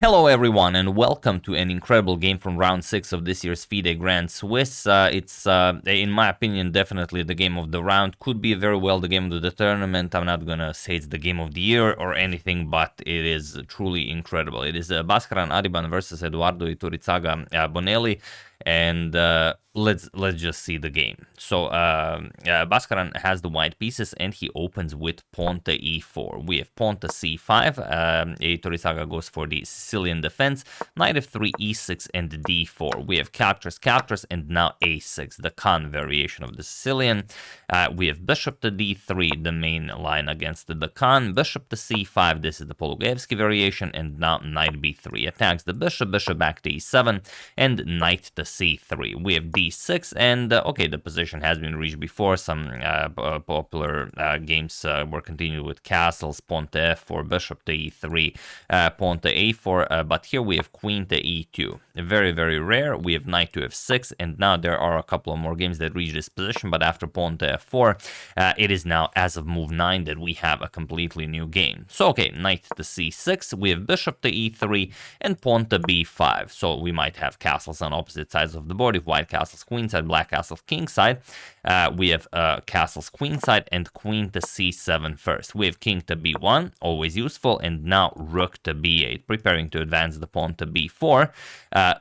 Hello everyone and welcome to an incredible game from round 6 of this year's FIDE Grand Swiss. It's, in my opinion, definitely the game of the round. Could be very well the game of the tournament. I'm not gonna say it's the game of the year or anything, but it is truly incredible. It is Baskaran Adhiban versus Eduardo Iturrizaga Bonelli. And let's just see the game. So Baskaran has the white pieces and he opens with pawn to e4. We have pawn to c5. Iturrizaga goes for the Sicilian defense. Knight f3, e6, and d4. We have captures, and now a6, the Khan variation of the Sicilian. We have bishop to d3, the main line against the Khan. Bishop to c5, this is the Polugaievsky variation, and now knight b3 attacks the bishop. Bishop back to e7, and knight to c3. We have d6, and okay, the position has been reached before. Some popular games were continued with castles, pawn to f4, bishop to e3, pawn to a4, but here we have queen to e2. Very, very rare. We have knight to f6, and now there are a couple of more games that reach this position, but after pawn to f4, it is now, as of move 9, that we have a completely new game. So, okay, knight to c6, we have bishop to e3, and pawn to b5. So we might have castles on opposite sides of the board. If white castles queenside, black castles kingside, we have castles queenside and queen to c7 first. We have king to b1, always useful, and now rook to b8, preparing to advance the pawn to b4,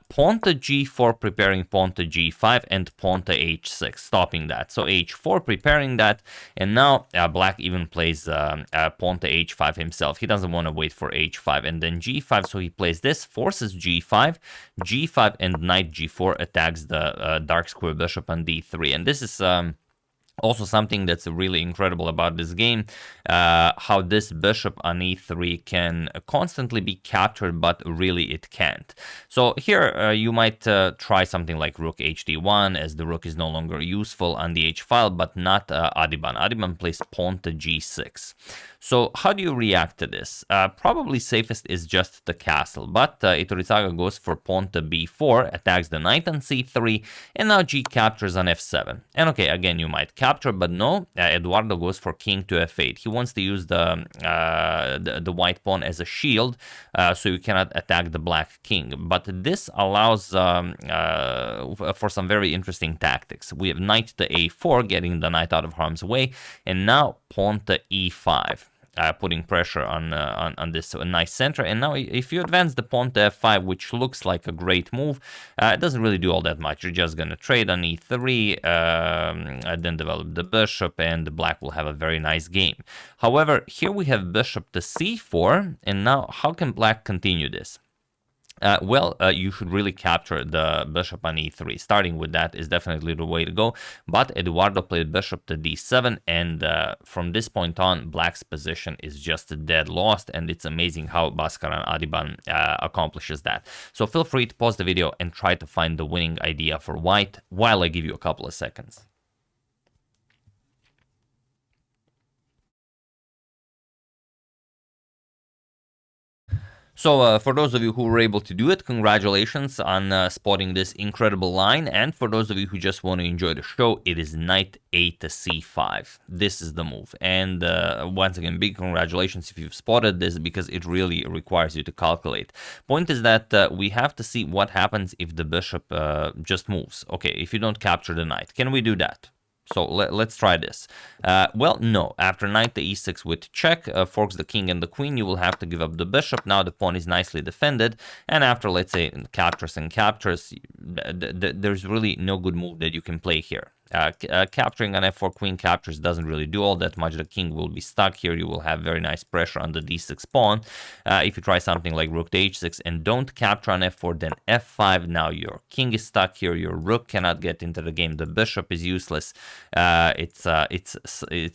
pawn to g4, preparing pawn to g5, and pawn to h6, stopping that. So h4, preparing that, and now black even plays pawn to h5 himself. He doesn't want to wait for h5, and then g5, so he plays this, forces g5, g5, and knight g4 attacks the dark square bishop on d3, and this is also something that's really incredible about this game, how this bishop on e3 can constantly be captured, but really it can't. So here you might try something like rook hd1, as the rook is no longer useful on the h file, but not Adhiban. Adhiban plays pawn to g6. So how do you react to this? Probably safest is just the castle, but Iturrizaga goes for pawn to b4, attacks the knight on c3, and now g captures on f7. And okay, again, you might capture, but no, Eduardo goes for king to f8. He wants to use the white pawn as a shield, so you cannot attack the black king. But this allows for some very interesting tactics. We have knight to a4, getting the knight out of harm's way, and now pawn to e5. Putting pressure on this nice center. And now if you advance the pawn to f5, which looks like a great move, it doesn't really do all that much. You're just going to trade on e3, then develop the bishop, and the black will have a very nice game. However, here we have bishop to c4, and now how can black continue this? You should really capture the bishop on e3. Starting with that is definitely the way to go. But Eduardo played bishop to d7, and from this point on, black's position is just dead lost, and it's amazing how Baskaran Adhiban accomplishes that. So feel free to pause the video and try to find the winning idea for white while I give you a couple of seconds. So for those of you who were able to do it, congratulations on spotting this incredible line. And for those of you who just want to enjoy the show, it is knight a to c5. This is the move. And once again, big congratulations if you've spotted this, because it really requires you to calculate. Point is that we have to see what happens if the bishop just moves. Okay, if you don't capture the knight, can we do that? So let's try this. Well, no. After knight to e6 with check, forks the king and the queen, you will have to give up the bishop. Now the pawn is nicely defended. And after, let's say, captures and captures, there's really no good move that you can play here. Capturing an f4 queen captures doesn't really do all that much. The king will be stuck here. You will have very nice pressure on the d6 pawn. If you try something like rook to h6 and don't capture on f4, then f5. Now your king is stuck here. Your rook cannot get into the game. The bishop is useless. It's a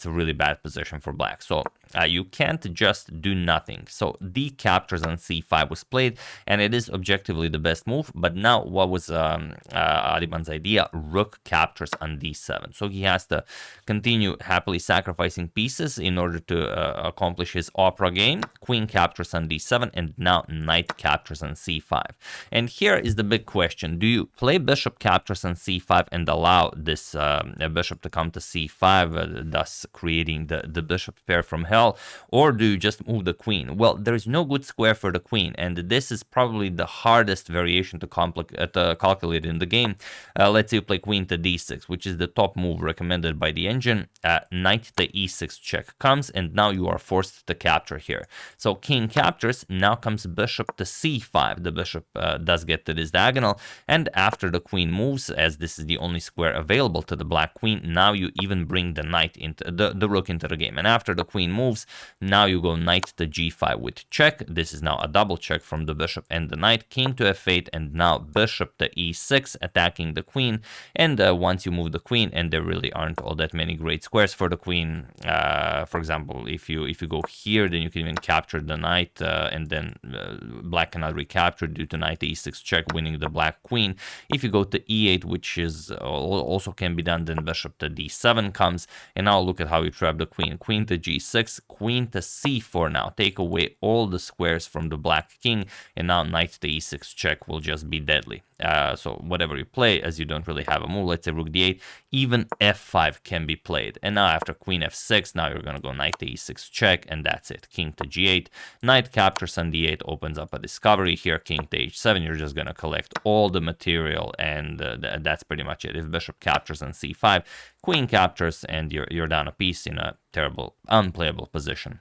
really bad position for black. So you can't just do nothing. So d captures on c5 was played, and it is objectively the best move. But now what was Adhiban's idea? Rook captures on d7. So he has to continue happily sacrificing pieces in order to accomplish his opera game. Queen captures on d7, and now knight captures on c5. And here is the big question. Do you play bishop captures on c5 and allow this bishop to come to c5, thus creating the bishop pair from hell, or do you just move the queen? Well, there is no good square for the queen, and this is probably the hardest variation to calculate in the game. Let's say you play queen to d6, which is the top move recommended by the engine. Knight to e6 check comes, and now you are forced to capture here. So king captures, now comes bishop to c5. The bishop does get to this diagonal, and after the queen moves, as this is the only square available to the black queen, now you even bring the knight into the rook into the game. And after the queen moves, now you go knight to g5 with check. This is now a double check from the bishop and the knight. King to f8, and now bishop to e6, attacking the queen. And once you move the queen, and there really aren't all that many great squares for the queen. For example, if you go here, then you can even capture the knight, and then black cannot recapture due to knight to e6 check, winning the black queen. If you go to e8, which is also can be done, then bishop to d7 comes, and now look at how you trap the queen. Queen to g6, queen to c4. Now take away all the squares from the black king, and now knight to e6 check will just be deadly. So whatever you play, as you don't really have a move, let's say rook d8, even f5 can be played. And now after queen f6, now you're going to go knight to e6 check, and that's it. King to g8, knight captures on d8, opens up a discovery here. King to h7, you're just going to collect all the material, and that's pretty much it. If bishop captures on c5, queen captures, and you're down a piece in a terrible, unplayable position.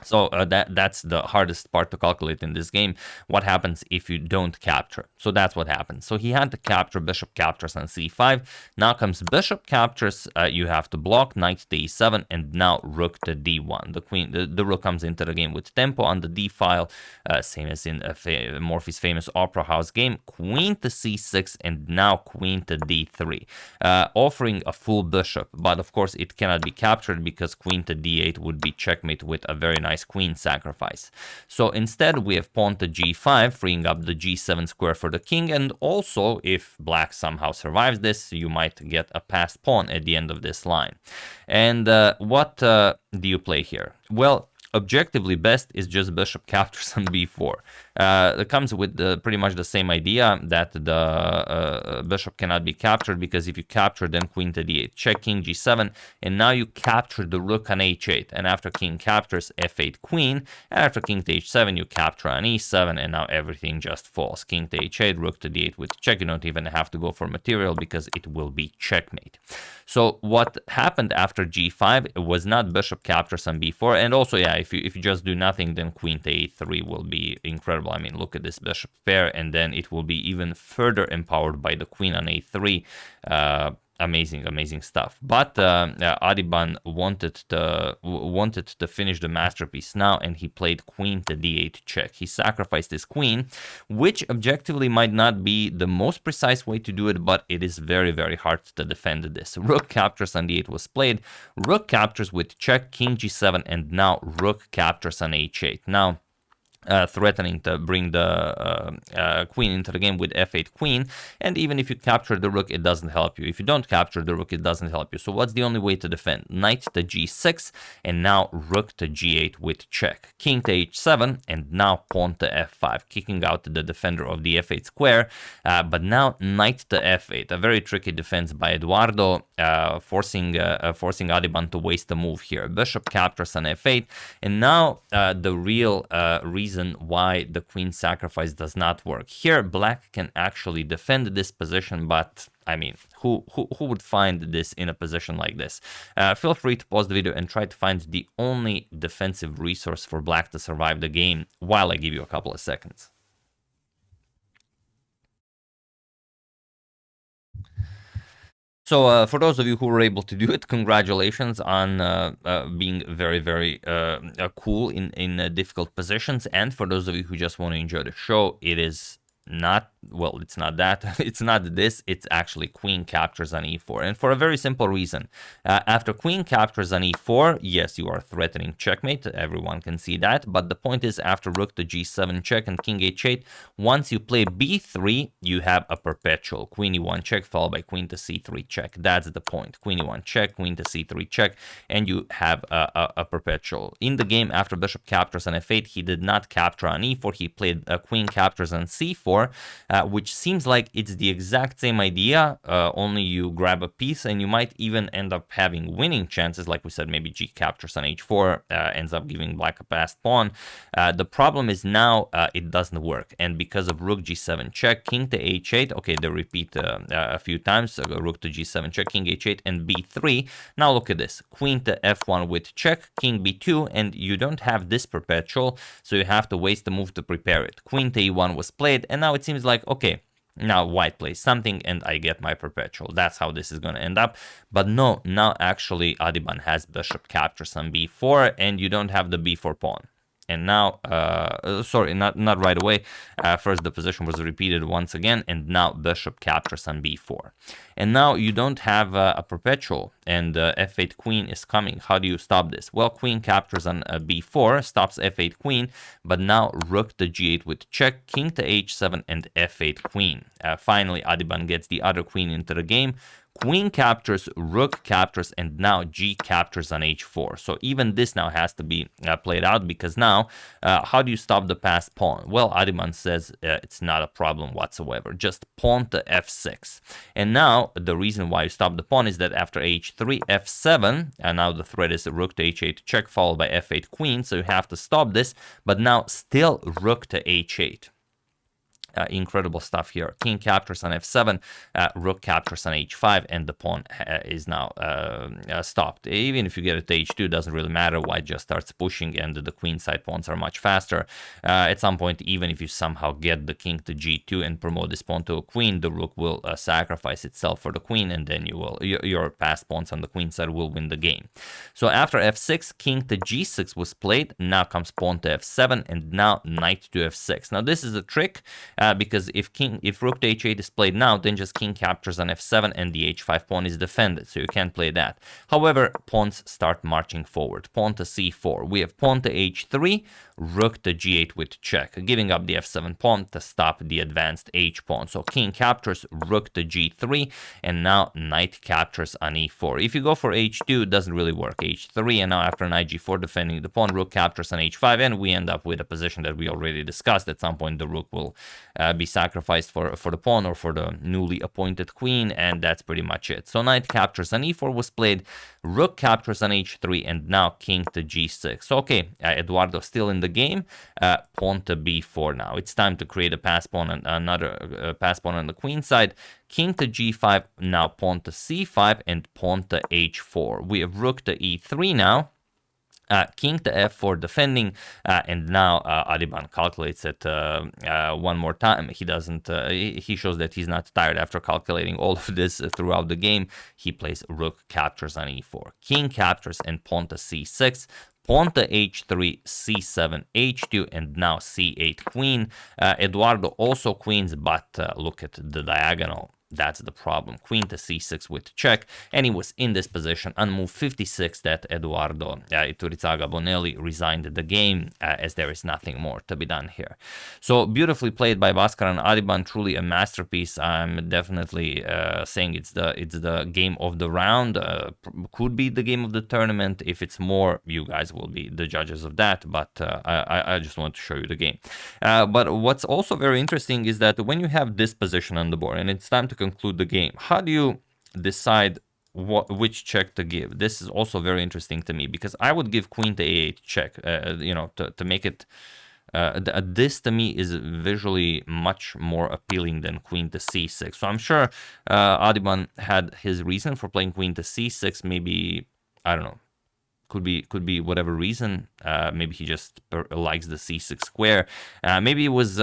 So that's the hardest part to calculate in this game. What happens if you don't capture? So that's what happens. So he had to capture, bishop captures on c5. Now comes bishop captures. You have to block, knight to e7, and now rook to d1. The rook comes into the game with tempo on the d file, same as in Morphy's famous Opera House game. Queen to c6, and now queen to d3, offering a full bishop. But of course, it cannot be captured because queen to d8 would be checkmate with a very nice queen sacrifice. So instead we have pawn to g5, freeing up the g7 square for the king, and also if black somehow survives this, you might get a passed pawn at the end of this line. And what do you play here? Well, objectively best is just bishop captures on b4. It comes with pretty much the same idea that the bishop cannot be captured, because if you capture, then queen to d8, check, king g7, and now you capture the rook on h8, and after king captures, f8 queen, and after king to h7, you capture on e7, and now everything just falls. King to h8, rook to d8 with check. You don't even have to go for material because it will be checkmate. So what happened after g5 was not bishop captures on b4, and also, yeah, if you just do nothing, then queen to a3 will be incredible. I mean, look at this bishop pair, and then it will be even further empowered by the queen on a3. Amazing stuff. But Adhiban wanted to finish the masterpiece now, and he played queen to d8 check. He sacrificed his queen, which objectively might not be the most precise way to do it, but it is very hard to defend this. Rook captures on d8 was played. Rook captures with check, king g7, and now rook captures on h8. Now threatening to bring the queen into the game with f8 queen, and even if you capture the rook, it doesn't help you. If you don't capture the rook, it doesn't help you. So what's the only way to defend? Knight to g6, and now rook to g8 with check. King to h7, and now pawn to f5, kicking out the defender of the f8 square. But now knight to f8, a very tricky defense by Eduardo, forcing Adhiban to waste a move here. Bishop captures on f8, and now the real reason why the queen sacrifice does not work. Here, black can actually defend this position, but I mean, who would find this in a position like this? Feel free to pause the video and try to find the only defensive resource for black to survive the game while I give you a couple of seconds. So for those of you who were able to do it, congratulations on being very cool in difficult positions. And for those of you who just want to enjoy the show, it is not, well, it's not that, it's not this, it's actually queen captures on e4, and for a very simple reason. After queen captures on e4, yes, you are threatening checkmate, everyone can see that, but the point is, after rook to g7 check and king h8, once you play b3, you have a perpetual queen e1 check followed by queen to c3 check. That's the point. Queen e1 check, queen to c3 check, and you have a perpetual. In the game, after bishop captures on f8, he did not capture on e4, he played a queen captures on c4, which seems like it's the exact same idea, only you grab a piece, and you might even end up having winning chances. Like we said, maybe g captures on h4, ends up giving black a passed pawn. The problem is now it doesn't work, and because of rook g7 check, king to h8, okay, they repeat a few times, rook to g7 check, king h8, and b3. Now look at this, queen to f1 with check, king b2, and you don't have this perpetual, so you have to waste the move to prepare it. Queen to e1 was played, and now it seems like, okay, now white plays something and I get my perpetual. That's how this is going to end up. But no, now actually Adhiban has bishop captures on b4, and you don't have the b4 pawn. And now, sorry, not right away. First, the position was repeated once again, and now bishop captures on b4. And now you don't have a perpetual, and f8 queen is coming. How do you stop this? Well, queen captures on b4, stops f8 queen, but now rook to g8 with check, king to h7, and f8 queen. Finally, Adhiban gets the other queen into the game. Queen captures, rook captures, and now g captures on h4. So even this now has to be played out, because now, how do you stop the passed pawn? Well, Adhiban says it's not a problem whatsoever. Just pawn to f6. And now, the reason why you stop the pawn is that after h3, f7, and now the threat is rook to h8 check, followed by f8 queen, so you have to stop this, but now still rook to h8. Incredible stuff here. King captures on f7, rook captures on h5, and the pawn is now stopped. Even if you get it to h2, doesn't really matter. White just starts pushing, and the queen side pawns are much faster. At some point, even if you somehow get the king to g2 and promote this pawn to a queen, the rook will sacrifice itself for the queen, and then you will your passed pawns on the queen side will win the game. So after f6, king to g6 was played. Now comes pawn to f7, and now knight to f6. Now this is a trick. Because if rook to h8 is played now, then just king captures on f7 and the h5 pawn is defended, so you can't play that. However, pawns start marching forward. Pawn to c4. We have pawn to h3, rook to g8 with check, giving up the f7 pawn to stop the advanced h pawn. So king captures, rook to g3, and now knight captures on e4. If you go for h2, it doesn't really work. h3, and now after knight g4 defending the pawn, rook captures on h5, and we end up with a position that we already discussed. At some point, the rook will be sacrificed for the pawn or for the newly appointed queen, and that's pretty much it. So knight captures on e4 was played, rook captures on h3, and now king to g6. So, okay, Eduardo still in the game. Pawn to b4 now. It's time to create a pass pawn and another pass pawn on the queen side. King to g5, now pawn to c5, and pawn to h4. We have rook to e3 now. King to f4 defending, and now Adhiban calculates it one more time. He doesn't. He shows that he's not tired after calculating all of this throughout the game. He plays rook captures on e4, king captures, and pawn to c6. Pawn to h3, c7, h2, and now c8 queen. Eduardo also queens, but look at the diagonal. That's the problem. Queen to c6 with check, and he was in this position on move 56 that Eduardo, Iturrizaga, Bonelli resigned the game, as there is nothing more to be done here. So beautifully played by Baskaran Adhiban, truly a masterpiece. I'm definitely saying it's the game of the round. Could be the game of the tournament. If it's more, you guys will be the judges of that. But I just want to show you the game. But what's also very interesting is that when you have this position on the board and it's time to conclude the game, how do you decide which check to give? This is also very interesting to me, because I would give queen to a8 check, to make it this to me is visually much more appealing than queen to c6. So I'm sure Adhiban had his reason for playing queen to c6. Maybe, I don't know, could be whatever reason. Maybe he just likes the c6 square. Maybe it was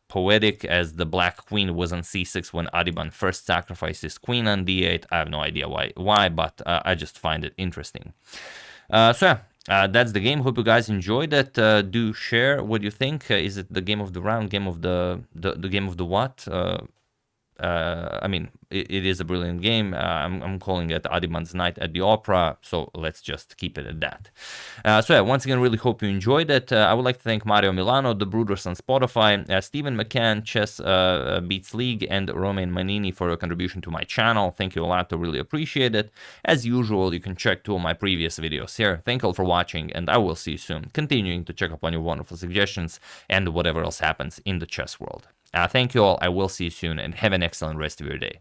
poetic, as the black queen was on c6 when Adhiban first sacrificed his queen on d8. I have no idea why, but I just find it interesting. So yeah, That's the game. Hope you guys enjoyed it. Do share what you think. Is it the game of the round, game of the game of the what? I mean, it is a brilliant game. I'm calling it Adhiban's Night at the Opera, so let's just keep it at that. So yeah, once again, really hope you enjoyed it. I would like to thank Mario Milano, The Brooders on Spotify, Stephen McCann, Chess Beats League, and Romain Manini for your contribution to my channel. Thank you a lot, I really appreciate it. As usual, you can check 2 of my previous videos here. Thank you all for watching, and I will see you soon, continuing to check up on your wonderful suggestions and whatever else happens in the chess world. Thank you all. I will see you soon, and have an excellent rest of your day.